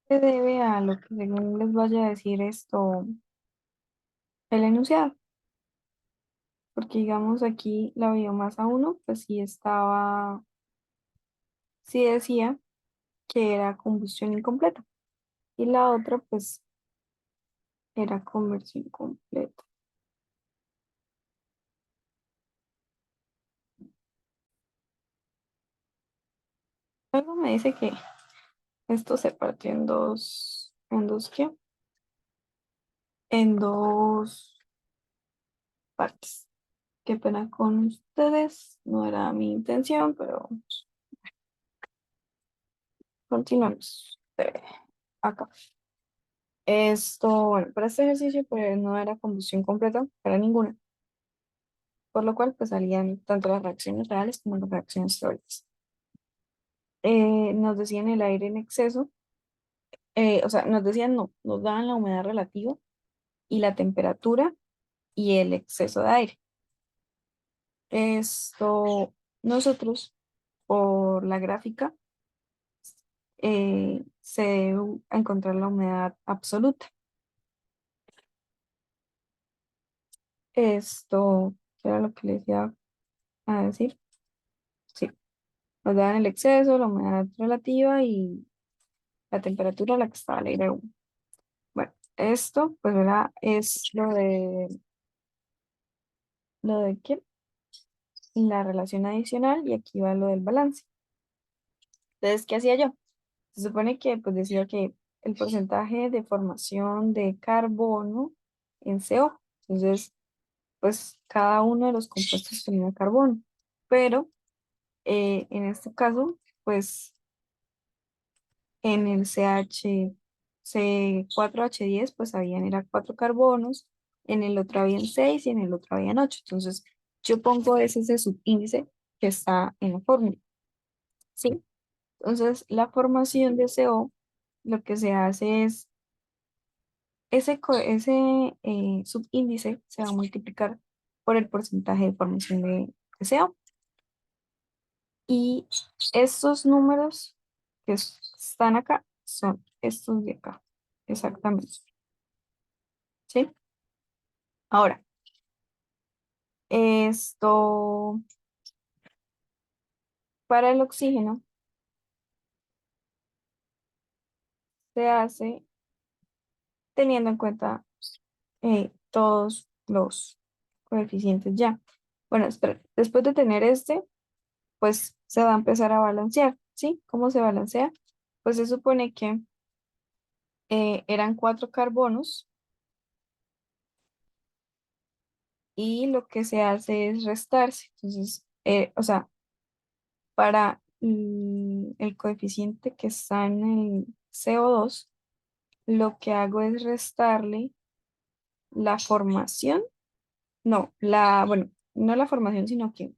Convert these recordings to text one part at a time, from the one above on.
Se debe a lo que según les vaya a decir esto, el enunciado, porque digamos aquí la biomasa uno pues sí decía que era combustión incompleta, y la otra pues era conversión completa. Algo me dice que esto se partió ¿en dos qué? En dos partes. Qué pena con ustedes, no era mi intención, pero continuamos. Acá. Esto, bueno, para este ejercicio pues no era combustión completa para ninguna, por lo cual pues salían tanto las reacciones reales como las reacciones teóricas. Nos decían el aire en exceso, o sea, nos decían no, nos daban la humedad relativa y la temperatura y el exceso de aire. Esto, nosotros, por la gráfica, se debe encontrar la humedad absoluta. Esto, ¿qué era lo que les iba a decir? Sí, nos daban el exceso, la humedad relativa y la temperatura a la que estaba el aire húmedo. Bueno, esto, pues, ¿verdad? Es lo de qué, la relación adicional, y aquí va lo del balance. Entonces, ¿qué hacía yo? Se supone que, pues, decía que el porcentaje de formación de carbono en CO. Entonces, pues, cada uno de los compuestos tenía carbono. Pero, en este caso, pues, en el C4H10 pues habían era 4 carbonos, en el otro habían 6 y en el otro habían 8. Entonces, yo pongo ese subíndice que está en la fórmula, ¿sí? Entonces, la formación de CO, lo que se hace es, ese subíndice se va a multiplicar por el porcentaje de formación de CO. Y estos números que están acá son estos de acá, exactamente, ¿sí? Ahora, esto para el oxígeno se hace teniendo en cuenta todos los coeficientes ya. Bueno, espera, después de tener este, pues se va a empezar a balancear, ¿sí? ¿Cómo se balancea? Pues se supone que eran 4 carbonos, y lo que se hace es restarse. Entonces, o sea, para el coeficiente que está en el CO2, lo que hago es restarle la formación, no, bueno, no la formación, sino que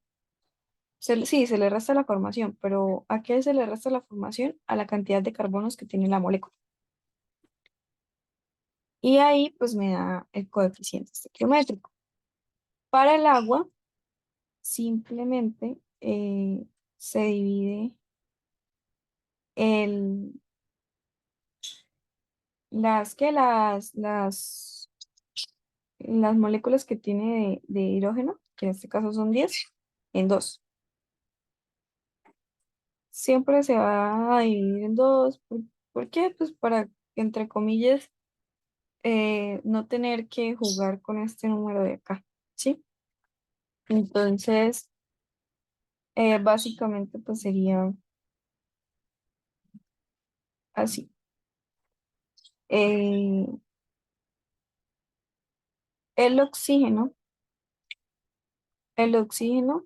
sí, se le resta la formación, pero ¿a qué se le resta la formación? A la cantidad de carbonos que tiene la molécula. Y ahí pues me da el coeficiente estequiométrico. Para el agua, simplemente se divide el, las moléculas que tiene de hidrógeno, que en este caso son 10 en dos. Siempre se va a dividir en dos. ¿Por qué? Pues para, entre comillas, no tener que jugar con este número de acá, ¿sí? Entonces, básicamente, pues sería así. Eh, el oxígeno, el oxígeno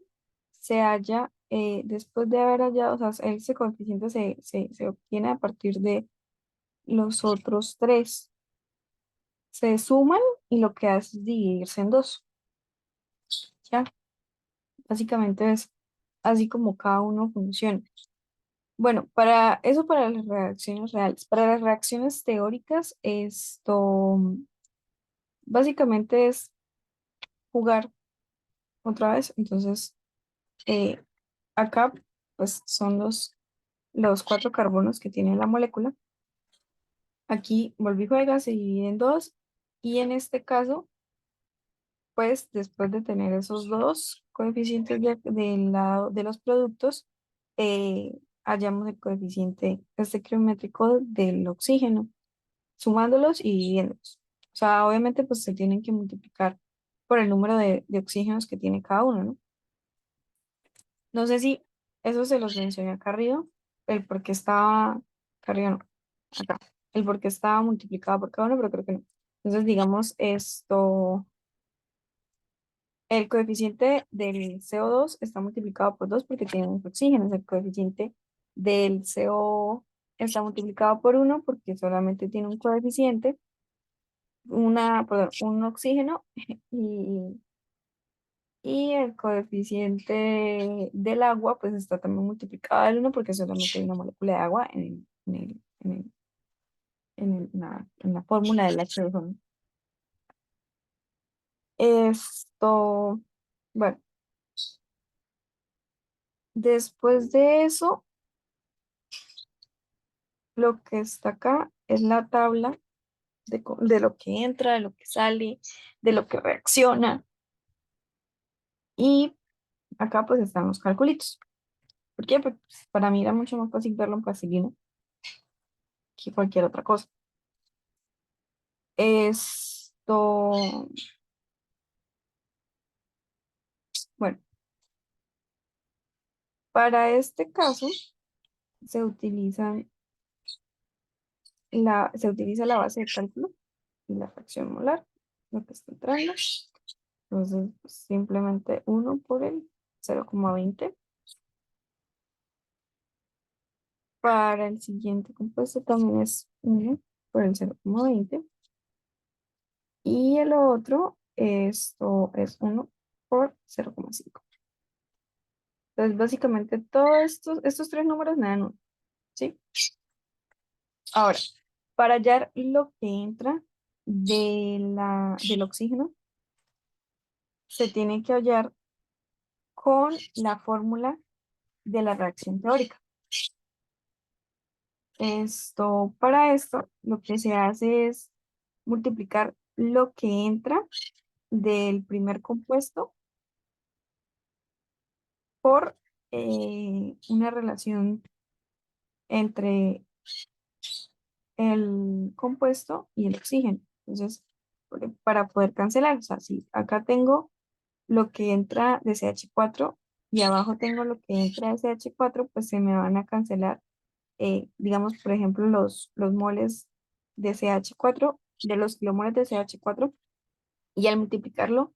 se halla, después de haber hallado, o sea, ese coeficiente se obtiene a partir de los otros tres. Se suman y lo que hace es dividirse en dos. Ya, básicamente es así como cada uno funciona. Bueno, para eso, para las reacciones reales. Para las reacciones teóricas, esto básicamente es jugar otra vez. Entonces, eh, acá pues son los 4 carbonos que tiene la molécula, Aquí vuelve y juega, se divide en dos. Y en este caso, pues después de tener esos dos coeficientes del lado de los productos, hallamos el coeficiente estequiométrico del oxígeno, sumándolos y dividiéndolos. O sea, obviamente pues se tienen que multiplicar por el número de oxígenos que tiene cada uno, ¿no? No sé si eso se los mencioné acá arriba, el por qué estaba, acá arriba no, acá, el por qué estaba multiplicado por cada uno, pero creo que no. Entonces, digamos esto, el coeficiente del CO2 está multiplicado por 2 porque tiene mucho oxígeno. El coeficiente del CO está multiplicado por uno porque solamente tiene un coeficiente, perdón, un oxígeno y, y el coeficiente del agua pues está también multiplicado al uno porque solamente hay una molécula de agua en la fórmula del H2O, ¿no? Esto, bueno, después de eso, lo que está acá es la tabla de lo que entra, de lo que sale, de lo que reacciona. Y acá pues están los calculitos. ¿Por qué? Pues para mí era mucho más fácil verlo en plastilina que cualquier otra cosa. Esto, bueno, para este caso se utiliza la base de cálculo y la fracción molar, lo que está entrando. Entonces, pues, simplemente uno por el 0,20. Para el siguiente compuesto también es uno por el 0,20. Y el otro, esto es uno por 0,5. Entonces, básicamente, todos estos tres números me dan 1, ¿sí? Ahora, para hallar lo que entra del oxígeno, se tiene que hallar con la fórmula de la reacción teórica. Para esto, lo que se hace es multiplicar lo que entra del primer compuesto por una relación entre el compuesto y el oxígeno. Entonces, para poder cancelar, o sea, si acá tengo lo que entra de CH4 y abajo tengo lo que entra de CH4, pues se me van a cancelar, digamos, por ejemplo, los moles de CH4, de los kilomoles de CH4, y al multiplicarlo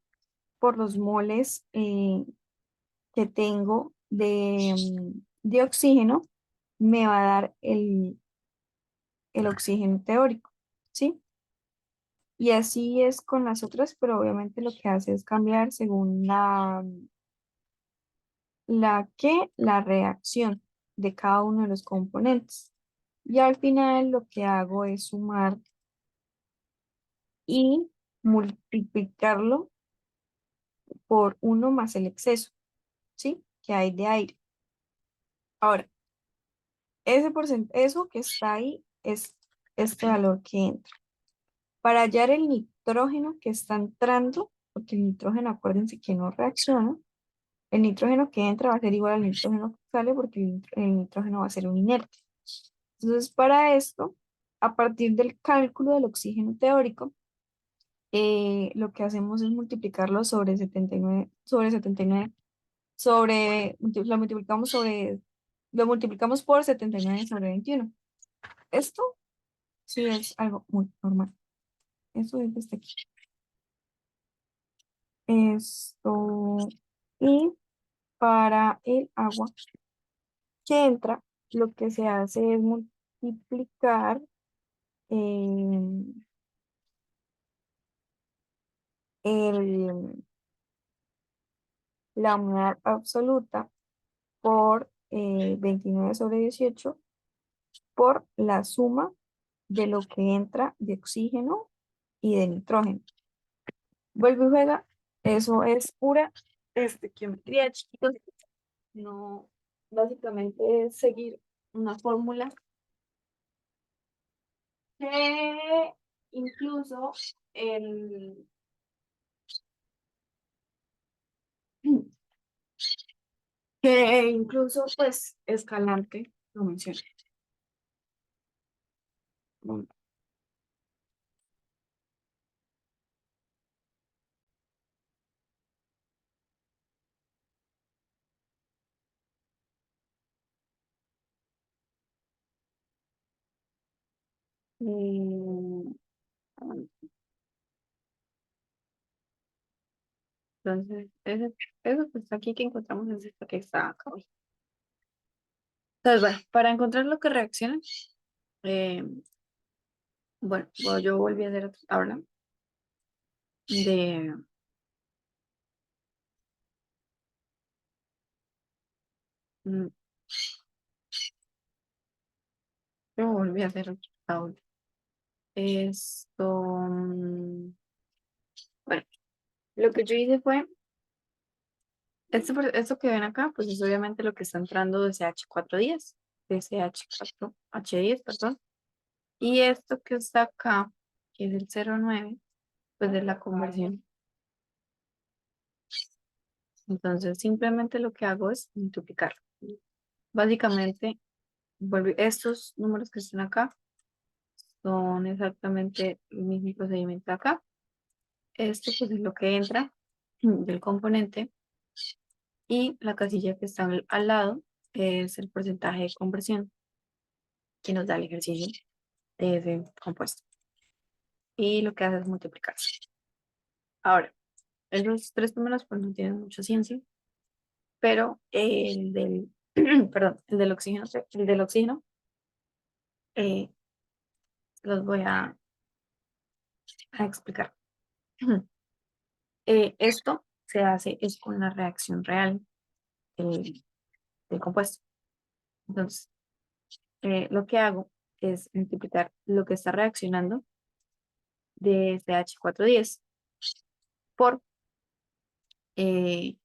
por los moles que tengo de oxígeno, me va a dar el oxígeno teórico, ¿sí? Y así es con las otras, pero obviamente lo que hace es cambiar según la reacción de cada uno de los componentes. Y al final lo que hago es sumar y multiplicarlo por uno más el exceso, ¿sí? Que hay de aire. Ahora, eso que está ahí es este valor que entra. Para hallar el nitrógeno que está entrando, porque el nitrógeno, acuérdense que no reacciona, el nitrógeno que entra va a ser igual al nitrógeno que sale porque el nitrógeno va a ser un inerte. Entonces, para esto, a partir del cálculo del oxígeno teórico, lo que hacemos es multiplicarlo sobre 79, lo multiplicamos por 79 sobre 21. Esto sí es algo muy normal. Eso es desde aquí. Esto, y para el agua que entra, lo que se hace es multiplicar eh, el, la humedad absoluta por 29 sobre 18 por la suma de lo que entra de oxígeno y de nitrógeno. Vuelve y juega. Eso es pura estequiometría, chiquitos. No, básicamente es seguir una fórmula que incluso el, que incluso pues Escalante lo menciona. Bueno, mm, entonces, eso pues aquí que encontramos es esto que está acá. Entonces, bueno, para encontrar lo que reacciona, eh, bueno, yo volví a hacer otra tabla de, mm, yo volví a hacer otra tabla. Esto, bueno, lo que yo hice fue, esto que ven acá, pues es obviamente lo que está entrando de CH410, de CH4H10, perdón. Y esto que está acá, que es el 0,9, pues es la conversión. Entonces, simplemente lo que hago es multiplicar. Básicamente, estos números que están acá son exactamente el mismo procedimiento acá. Esto pues es lo que entra del componente y la casilla que está al lado es el porcentaje de conversión que nos da el ejercicio de ese compuesto. Y lo que hace es multiplicar. Ahora, esos tres números pues no tienen mucha ciencia, pero el del, perdón, el del oxígeno eh, los voy a explicar. Esto se hace es con la reacción real del, del compuesto. Entonces, lo que hago es multiplicar lo que está reaccionando de CH410 por eh,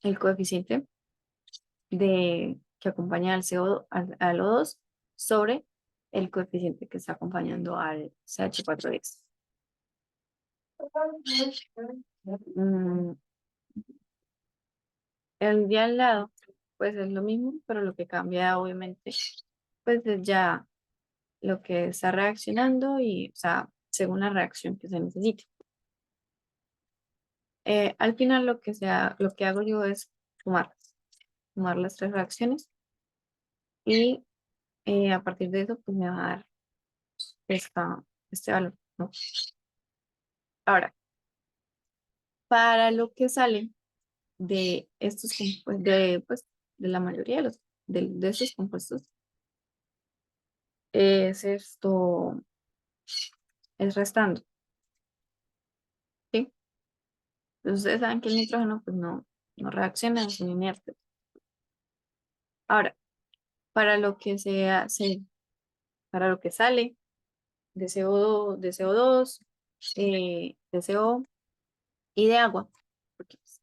el coeficiente que acompaña al CO, al O2 sobre el coeficiente que está acompañando al CH410. Mm, el de al lado, pues es lo mismo, pero lo que cambia obviamente, pues es ya lo que está reaccionando y, o sea, según la reacción que se necesite. Al final lo que hago yo es sumar las tres reacciones y a partir de eso pues me va a dar este valor, ¿no? Ahora, para lo que sale de estos de la mayoría de estos compuestos es esto, es restando, ¿sí? Entonces ustedes saben que el nitrógeno pues no reacciona, es un inerte. Ahora, para lo que se hace, para lo que sale de CO2, de CO y de agua, porque pues,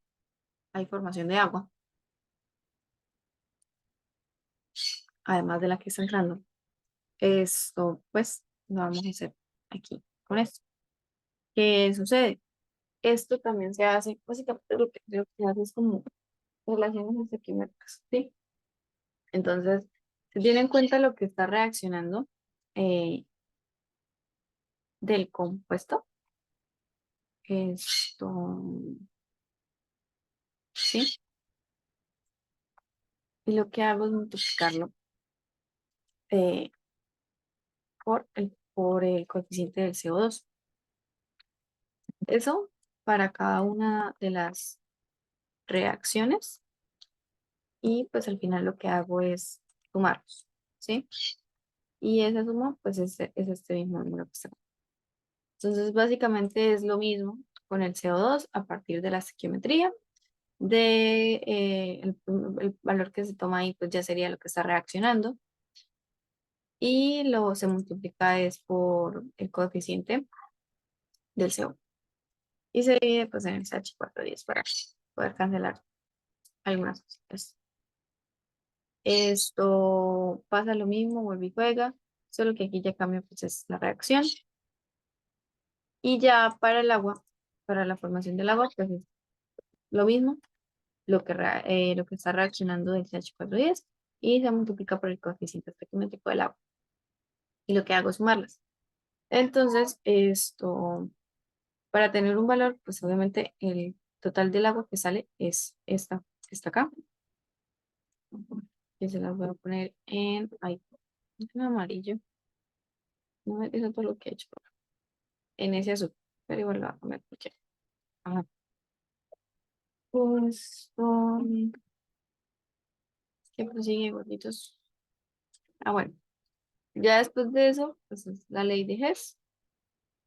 hay formación de agua, además de la que está entrando. Esto, pues, lo vamos a hacer aquí con esto. ¿Qué sucede? Esto también se hace, básicamente lo que se hace es como relaciones estequiométricas, ¿sí? Entonces, se tiene en cuenta lo que está reaccionando eh, del compuesto. Esto, ¿sí? Y lo que hago es multiplicarlo eh, por el coeficiente del CO2. Eso para cada una de las reacciones y pues al final lo que hago es sumarlos, ¿sí? Y esa suma pues es este mismo número que está. Entonces básicamente es lo mismo con el CO2 a partir de la estequiometría de el valor que se toma ahí pues ya sería lo que está reaccionando y lo se multiplica es por el coeficiente del CO. Y se divide pues en el CH410 para poder cancelar algunas cosas. Esto pasa lo mismo, vuelve y juega, solo que aquí ya cambia pues es la reacción. Y ya para el agua, para la formación del agua, pues es lo mismo, lo que está reaccionando del CH410 y se multiplica por el coeficiente estequiométrico del agua. Y lo que hago es sumarlas. Entonces, esto, para tener un valor, pues obviamente el total del agua que sale es esta, que está acá. Que se las voy a poner en amarillo. No me eso todo lo que he hecho. En ese azul. Pero igual lo voy a poner porque. Ajá. Pues, que prosigue gorditos. Ah, bueno. Ya después de eso, pues es la ley de Hess.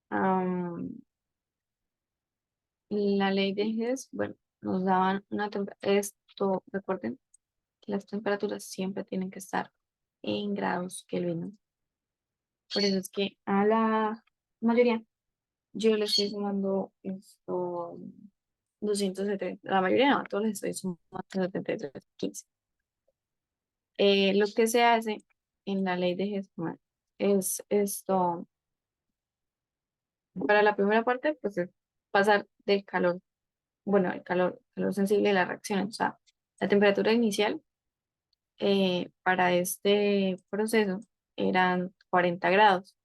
Am, la ley de Hess, bueno, nos daban una temperatura. Esto, recuerden que las temperaturas siempre tienen que estar en grados Kelvin, ¿no? Por eso es que a la mayoría yo le estoy sumando esto 270, la mayoría no, a todos les estoy sumando 73,15. Lo que se hace en la ley de Hess es esto, para la primera parte, pues es pasar del calor, bueno, el calor sensible de la reacción, o sea, la temperatura inicial para este proceso eran 40 grados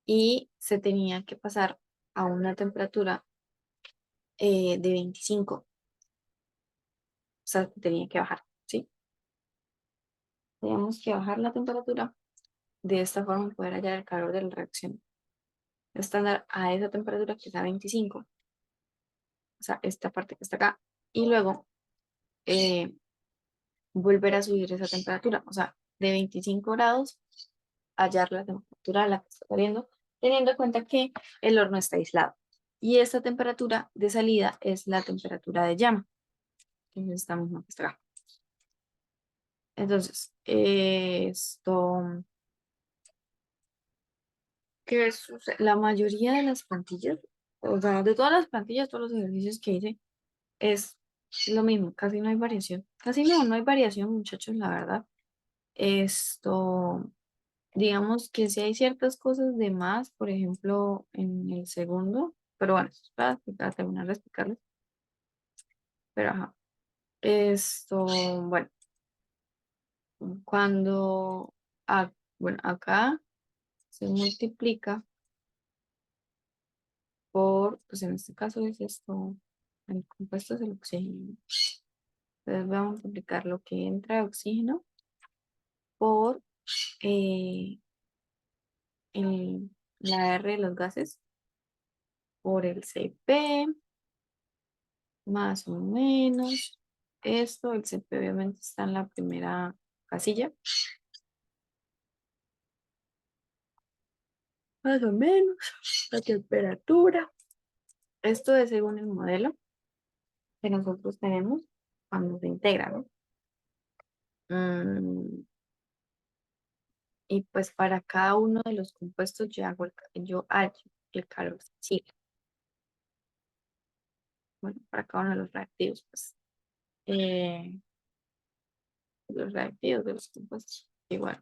y se tenía que pasar a una temperatura de 25, o sea, tenía que bajar, ¿sí? Teníamos que bajar la temperatura de esta forma poder hallar el calor de la reacción estándar a esa temperatura que es a 25, o sea, esta parte que está acá, y luego eh, volver a subir esa temperatura, o sea, de 25 grados, hallar la temperatura a la que está saliendo, teniendo en cuenta que el horno está aislado. Y esta temperatura de salida es la temperatura de llama, que es esta misma que está acá. Entonces, esto, ¿qué sucede? La mayoría de las plantillas, o sea, de todas las plantillas, todos los ejercicios que hice, es lo mismo, casi no hay variación. Casi no hay variación, muchachos, la verdad. Esto, digamos que sí hay ciertas cosas de más, por ejemplo, en el segundo, pero bueno, eso es para terminar de explicarles. Pero ajá, esto, bueno, cuando, bueno, acá se multiplica por, pues en este caso es esto, el compuesto es el oxígeno. Entonces voy a multiplicar lo que entra de oxígeno por eh, la R de los gases, por el CP, más o menos. Esto, el CP obviamente está en la primera casilla, más o menos, la temperatura. Esto es según el modelo que nosotros tenemos cuando se integra, ¿no? Mm, y pues para cada uno de los compuestos yo hallo el calor sensible. Bueno, para cada uno de los reactivos, pues eh, los reactivos de los compuestos, igual.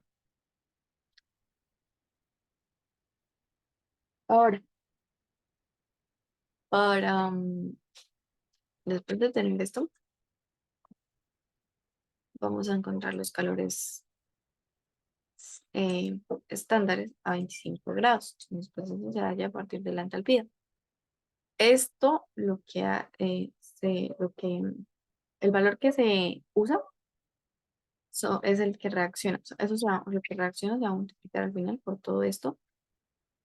Ahora, para después de tener esto, vamos a encontrar los calores eh, estándares a 25 grados. Después eso se halla a partir de la entalpía. Esto el valor que se usa es el que reacciona. Eso lo que reacciona se va a multiplicar al final por todo esto.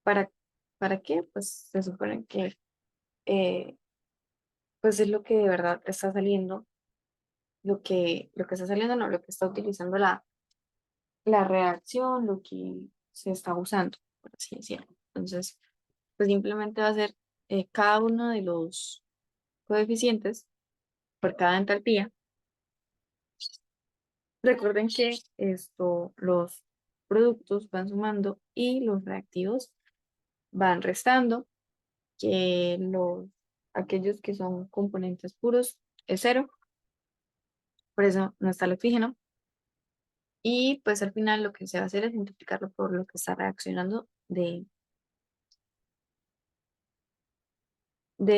¿Para, para qué? Pues se supone que pues es lo que de verdad está saliendo, lo que está saliendo, no, lo que está utilizando la reacción, lo que se está usando, por así decirlo. Entonces, pues simplemente va a ser cada uno de los coeficientes por cada entalpía. Recuerden que los productos van sumando y los reactivos van restando, que aquellos que son componentes puros es cero por eso no está el oxígeno. Y pues al final lo que se va a hacer es multiplicarlo por lo que está reaccionando de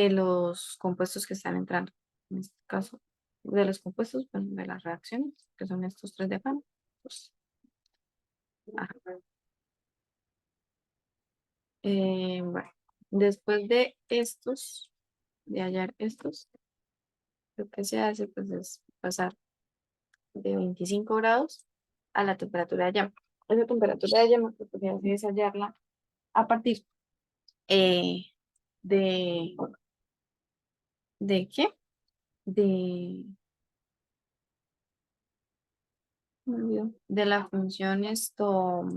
los compuestos que están entrando. En este caso, de los compuestos, bueno, de las reacciones, que son estos tres de acá. Pues, ajá. Bueno, después de estos, de hallar estos, lo que se hace pues es pasar de 25 grados a la temperatura de llama. Esa temperatura de llama lo que se hace es hallarla a partir eh, de, ¿de qué? De, me olvidó, de la función esto,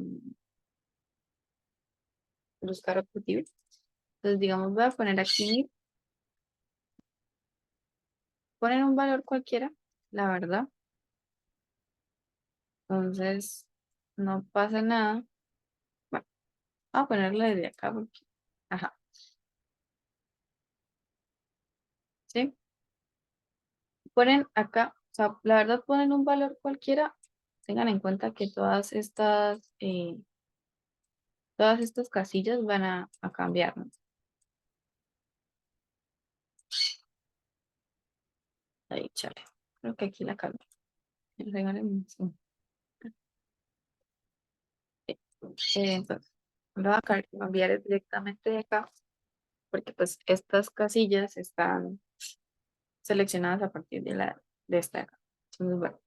buscar objetivo. Entonces, digamos, voy a poner aquí, poner un valor cualquiera, la verdad. Entonces, no pasa nada. Bueno, voy a ponerle desde acá porque, ajá, ¿sí? Ponen acá, o sea, la verdad ponen un valor cualquiera. Tengan en cuenta que todas estas casillas van a cambiar, ¿no? Ahí, chale. Creo que aquí la cambio. Regálenme un entonces, lo voy a cambiar directamente de acá, porque pues estas casillas están seleccionadas a partir de esta de acá. Entonces, bueno,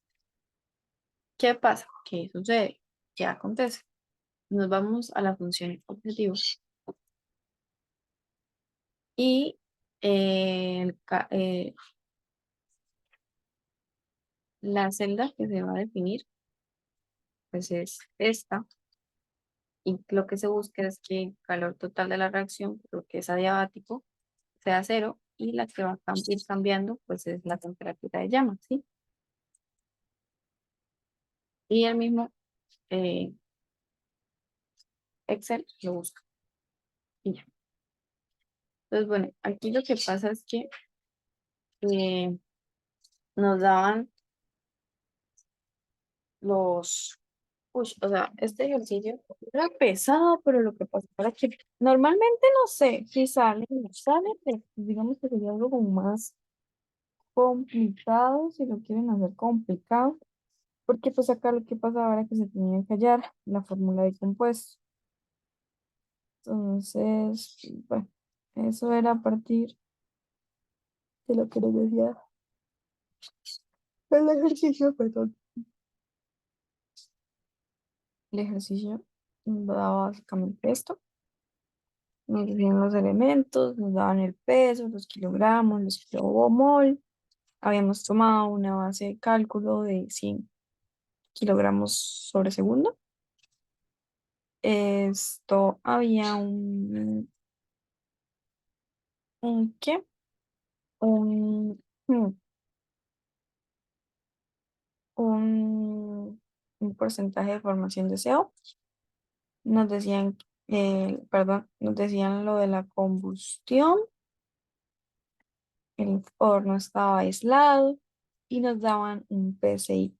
¿qué pasa? ¿Qué sucede? ¿Qué acontece? Nos vamos a la función objetivo y la celda que se va a definir pues es esta, y lo que se busca es que el calor total de la reacción, lo que es adiabático, sea cero, y la que va a ir cambiando pues es la temperatura de llama, ¿sí? Y el mismo eh, Excel lo busca y ya. Entonces, bueno, aquí lo que pasa es que eh, nos daban los... Uy, o sea, este ejercicio era pesado, pero lo que pasa es que normalmente no sé si sale o no sale, pero digamos que sería algo como más complicado, si lo quieren hacer complicado, porque pues acá lo que pasa ahora que se tenía que hallar la fórmula de compuesto. Entonces, bueno, eso era a partir de lo que les decía el ejercicio, perdón. El ejercicio nos daba básicamente esto. Nos decían los elementos, nos daban el peso, los kilogramos, los kilomol. Habíamos tomado una base de cálculo de 100 kilogramos sobre segundo. Esto había un ¿qué? Un, hmm, un porcentaje de formación de CO. Nos decían, perdón, nos decían lo de la combustión, el horno estaba aislado y nos daban un PSI.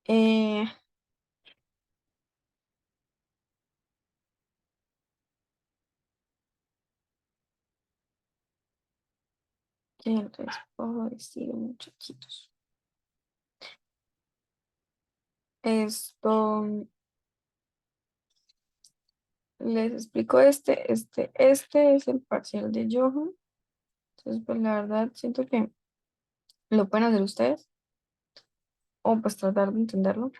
Eh, ¿Qué les puedo decir, muchachitos? Esto, les explico este es el parcial de Johan. Entonces, pues la verdad, siento que lo pueden hacer ustedes o pues tratar de entenderlo.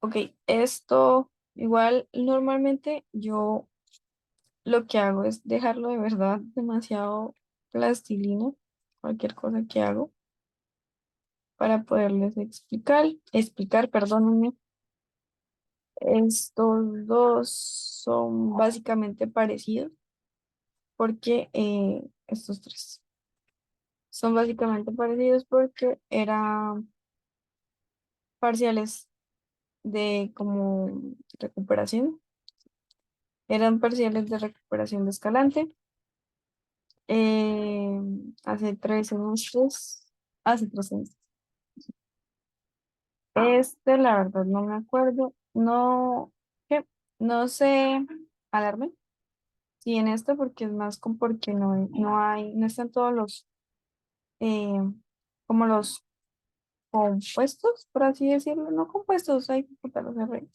Ok, esto igual normalmente yo lo que hago es dejarlo de verdad demasiado plastilina, cualquier cosa que hago, para poderles explicar, perdónenme. Estos dos son básicamente parecidos porque estos tres son básicamente parecidos porque eran parciales de como recuperación, eran parciales de recuperación de Escalante. eh, hace 3 semestres, hace 3 semestres. La verdad, no me acuerdo. No, ¿qué? No sé, alarme. Sí, en este porque es más porque no están todos eh, como los compuestos, por así decirlo, no compuestos, hay que puta los R.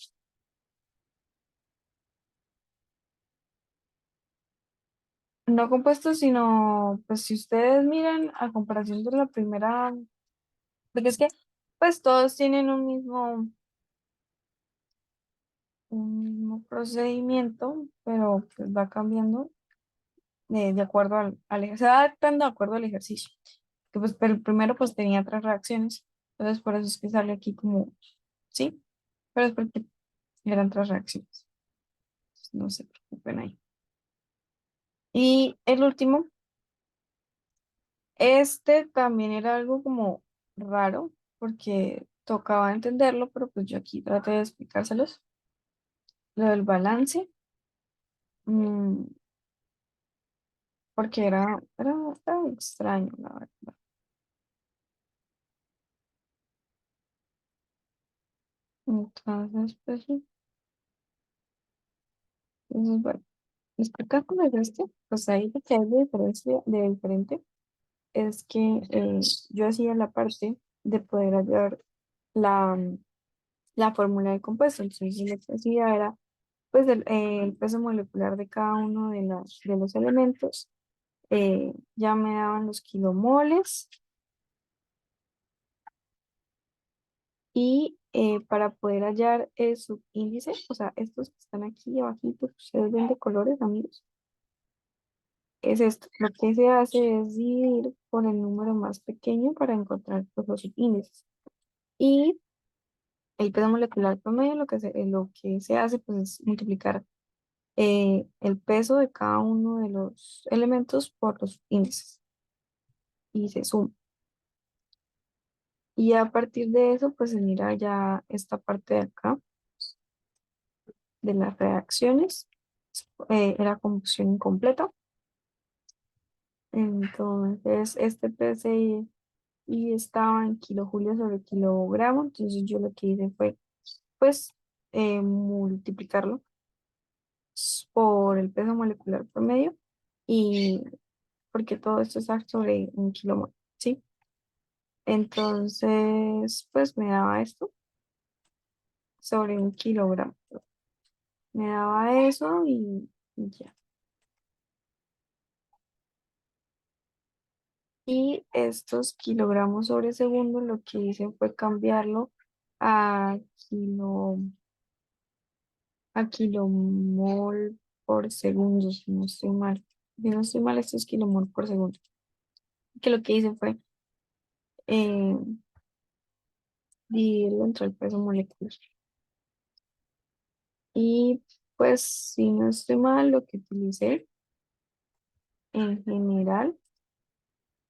No compuestos, sino, pues si ustedes miran a comparación de la primera, porque es que, pues todos tienen un mismo procedimiento, pero pues va cambiando de acuerdo se va adaptando de acuerdo al ejercicio. Que pues, pero el primero pues tenía 3 reacciones, entonces por eso es que sale aquí como, sí, pero es porque eran 3 reacciones, no se preocupen ahí. Y el último, también era algo como raro, porque tocaba entenderlo, pero pues yo aquí traté de explicárselos. Lo del balance, mm, porque era extraño, la verdad. Entonces, pues sí, entonces, bueno, explicándoles pues ahí lo que hay de diferencia, de diferente, es que yo hacía la parte de poder hallar la, la fórmula de compuesto. Entonces, yo lo que hacía era pues el peso molecular de cada uno de los elementos. Ya me daban los kilomoles y para poder hallar el subíndice, o sea, estos que están aquí abajito, que ustedes ven de colores, amigos, es esto. Lo que se hace es dividir por el número más pequeño para encontrar pues, los subíndices. Y el peso molecular promedio, lo que se hace pues, es multiplicar el peso de cada uno de los elementos por los índices y se suma. Y a partir de eso, pues se mira ya esta parte de acá de las reacciones, era combustión incompleta. Entonces, este PCI y estaba en kilojulios sobre kilogramo. Entonces, yo lo que hice fue, pues, multiplicarlo por el peso molecular promedio y porque todo esto está sobre 1 kilomol, ¿sí? Entonces, pues me daba esto sobre 1 kilogramo. Me daba eso y ya. Y estos kilogramos sobre segundo, lo que hice fue cambiarlo a kilo, a kilomol por segundo, si no estoy mal. Si no estoy mal, esto es kilomol por segundo. Que lo que hice fue eh, dividirlo entre el peso molecular. Y pues, si no estoy mal, lo que utilicé en general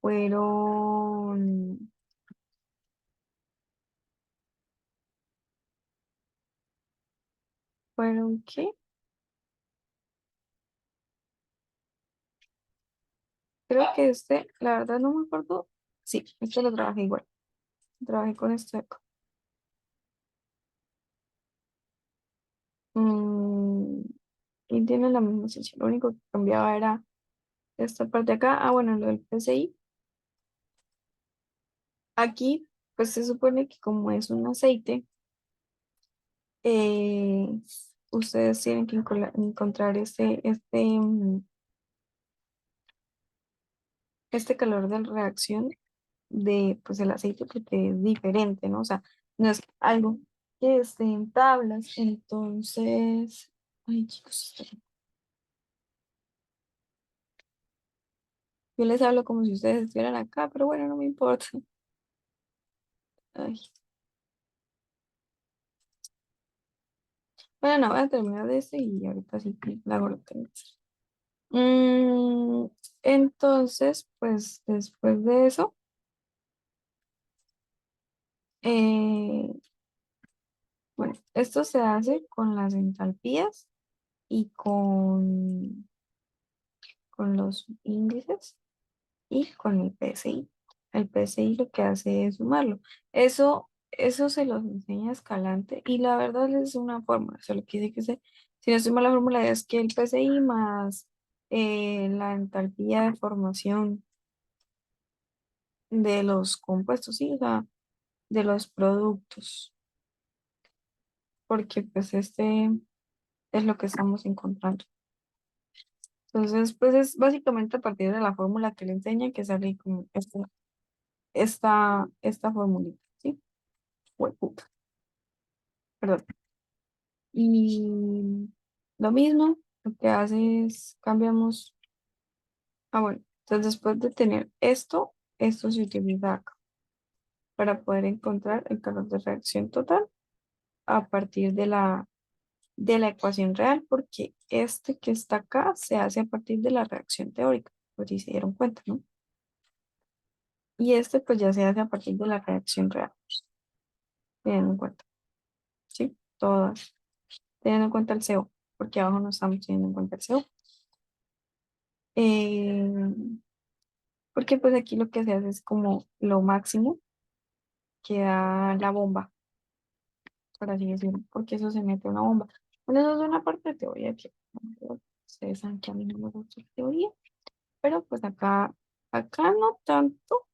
fueron, ¿fueron qué? Creo que la verdad no me acuerdo. Sí, este lo trabajé igual. Trabajé con esto de acá. Mm, y tiene la misma esencia. Lo único que cambiaba era esta parte de acá. Ah, bueno, lo del PCI. Aquí, pues se supone que como es un aceite, eh, ustedes tienen que encontrar este calor de reacción de pues el aceite porque es diferente, ¿no? O sea, no es algo que esté en tablas. Entonces, ay, chicos, yo les hablo como si ustedes estuvieran acá, pero bueno, no me importa. Ay. Bueno, no, voy a terminar de este y ahorita sí que la hago lo que tengo que hacer. Mm, entonces, pues después de eso, eh, bueno, esto se hace con las entalpías y con con los índices y con el PSI. El PSI lo que hace es sumarlo. Eso se los enseña Escalante y la verdad es una fórmula. Solo que dice que si no suma la fórmula es que el PSI más la entalpía de formación de los compuestos, sí, o sea, de los productos, porque pues este es lo que estamos encontrando. Entonces, pues es básicamente a partir de la fórmula que le enseña que sale como esta formulita, ¿sí? Hueputa, perdón. Y lo mismo, lo que hace es cambiamos, bueno, entonces después de tener esto se utiliza acá para poder encontrar el calor de reacción total a partir de la ecuación real, porque este que está acá se hace a partir de la reacción teórica, por si se dieron cuenta, ¿no? Y este pues ya se hace a partir de la reacción real, teniendo en cuenta, ¿sí? Todas, teniendo en cuenta el CO, porque abajo no estamos teniendo en cuenta el CO. Eh, Porque pues aquí lo que se hace es como lo máximo que da la bomba, por así decirlo, porque eso se mete a una bomba. Bueno, eso es una parte de teoría que bueno, ustedes saben que a mí no me gusta la teoría, pero pues acá no tanto,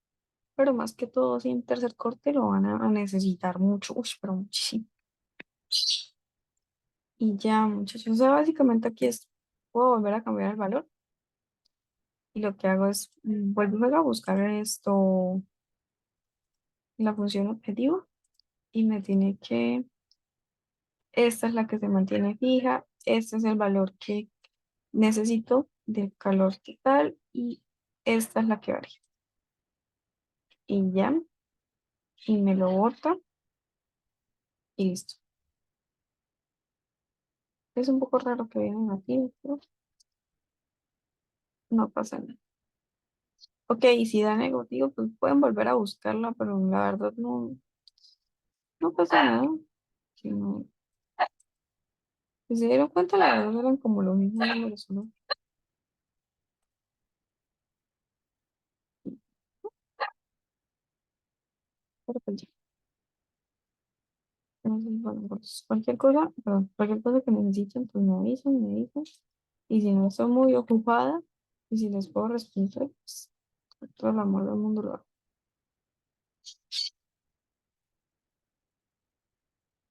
pero más que todo, si en tercer corte lo van a necesitar mucho, uy, pero muchísimo. Y ya, muchachos, o sea, básicamente aquí puedo volver a cambiar el valor y lo que hago es vuelvo a buscar la función objetivo y me tiene que, esta es la que se mantiene fija, este es el valor que necesito del calor total y esta es la que varía. Y ya, y me lo bota y listo. Es un poco raro que vienen aquí, pero no pasa nada. Ok, y si da negativo, pues pueden volver a buscarla, pero la verdad no pasa nada. Si no, si se dieron cuenta, la verdad eran como los mismos números, ¿no? Pero pues ya, entonces, bueno, pues, cualquier cosa que necesiten, pues me avisan. Y si no estoy muy ocupada, y si les puedo responder, pues, con todo el amor del mundo lo hago.